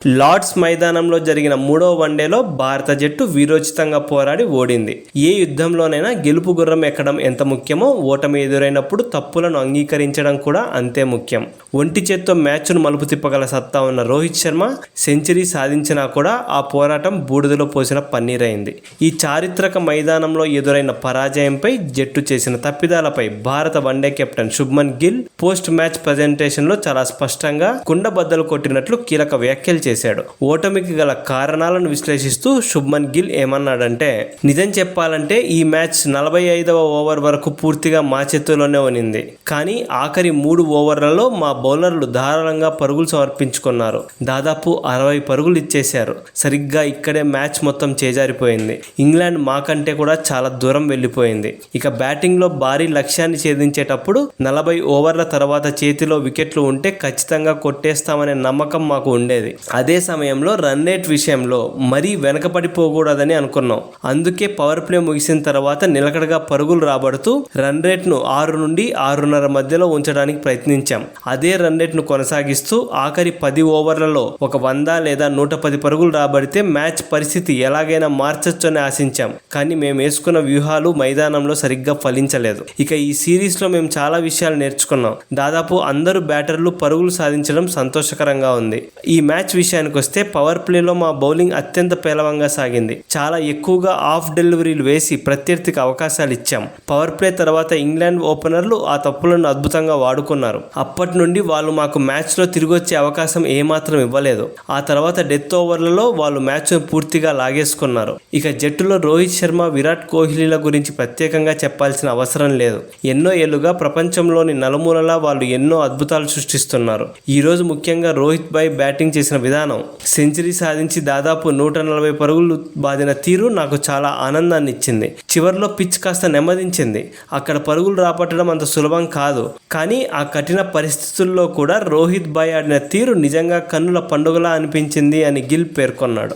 Lord's మైదానంలో జరిగిన మూడవ వన్డేలో భారత జట్టు వీరోచితంగా పోరాడి ఓడింది. ఏ యుద్ధంలోనైనా గెలుపు గుర్రం ఎక్కడం ఎంత ముఖ్యమో ఓటమి ఎదురైనప్పుడు తప్పులను అంగీకరించడం కూడా అంతే ముఖ్యం. ఒంటి చేత్తో మ్యాచ్ను మలుపు తిప్పగల సత్తా ఉన్న రోహిత్ శర్మ సెంచరీ సాధించినా కూడా ఆ పోరాటం బూడిదలో పోసిన పన్నీరైంది. ఈ చారిత్రక మైదానంలో ఎదురైన పరాజయంపై, జట్టు చేసిన తప్పిదాలపై భారత one day captain Shubman Gill post match ప్రెజెంటేషన్లో చాలా స్పష్టంగా కుండబద్దలు కొట్టినట్లు కీలక వ్యాఖ్యలు చేశాడు. ఓటమికి గల కారణాలను విశ్లేషిస్తూ శుభ్మన్ గిల్ ఏమన్నాడంటే, నిజం చెప్పాలంటే ఈ మ్యాచ్ 45వ ఓవర్ వరకు పూర్తిగా మా చేతుల్లోనే ఉనింది. కానీ ఆఖరి 3 ఓవర్లలో మా బౌలర్లు ధారాళంగా పరుగులు సమర్పించుకున్నారు. దాదాపు 60 పరుగులు ఇచ్చేశారు. సరిగ్గా ఇక్కడే మ్యాచ్ మొత్తం చేజారిపోయింది. ఇంగ్లాండ్ మాకంటే కూడా చాలా దూరం వెళ్ళిపోయింది. ఇక బ్యాటింగ్లో భారీ లక్ష్యాన్ని ఛేదించేటప్పుడు 40 ఓవర్ల తర్వాత చేతిలో వికెట్లు ఉంటే ఖచ్చితంగా కొట్టేస్తామనే నమ్మకం మాకు ఉండేది. అదే సమయంలో రన్ రేట్ విషయంలో మరీ వెనకపడిపోకూడదని అనుకున్నాం. అందుకే పవర్ ప్లే ముగిసిన తర్వాత నిలకడగా పరుగులు రాబడుతూ రన్ రేట్ను 6 నుండి 6.5 మధ్యలో ఉంచడానికి ప్రయత్నించాం. అదే రన్ రేట్ను కొనసాగిస్తూ ఆఖరి 10 ఓవర్లలో ఒక 100 లేదా 110 పరుగులు రాబడితే మ్యాచ్ పరిస్థితి ఎలాగైనా మార్చొచ్చని ఆశించాం. కానీ మేము వేసుకున్న వ్యూహాలు మైదానంలో సరిగ్గా ఫలించలేదు. ఇక ఈ సిరీస్లో మేము చాలా విషయాలు నేర్చుకున్నాం. దాదాపు అందరూ బ్యాటర్లు పరుగులు సాధించడం సంతోషకరంగా ఉంది. ఈ మ్యాచ్ విషయానికి వస్తే పవర్ ప్లేలో మా బౌలింగ్ అత్యంత పేలవంగా సాగింది. చాలా ఎక్కువగా ఆఫ్ డెలివరీలు వేసి ప్రత్యర్థికి అవకాశాలు ఇచ్చాం. పవర్ ప్లే తర్వాత ఇంగ్లాండ్ ఓపెనర్లు ఆ తప్పులను అద్భుతంగా వాడుకున్నారు. అప్పటి నుండి వాళ్ళు మాకు మ్యాచ్లో తిరిగొచ్చే అవకాశం ఏమాత్రం ఇవ్వలేదు. ఆ తర్వాత డెత్ ఓవర్లలో వాళ్ళు మ్యాచ్ను పూర్తిగా లాగేసుకున్నారు. ఇక జట్టులో రోహిత్ శర్మ, విరాట్ కోహ్లీల గురించి ప్రత్యేకంగా చెప్పాల్సిన అవసరం లేదు. ఎన్నో ఏళ్లుగా ప్రపంచంలోని నలుమూలలా వాళ్ళు ఎన్నో అద్భుతాలు సృష్టిస్తున్నారు. ఈరోజు ముఖ్యంగా రోహిత్ భాయ్ బ్యాటింగ్ చేసిన విధానం, సెంచరీ సాధించి దాదాపు 140 పరుగులు బాదిన తీరు నాకు చాలా ఆనందాన్ని ఇచ్చింది. చివర్లో పిచ్ కాస్త నెమ్మదించింది. అక్కడ పరుగులు రాబట్టడం అంత సులభం కాదు. కానీ ఆ కఠిన పరిస్థితుల్లో కూడా రోహిత్ భాయ్ ఆడిన తీరు నిజంగా కన్నుల పండుగలా అనిపించింది అని గిల్ పేర్కొన్నాడు.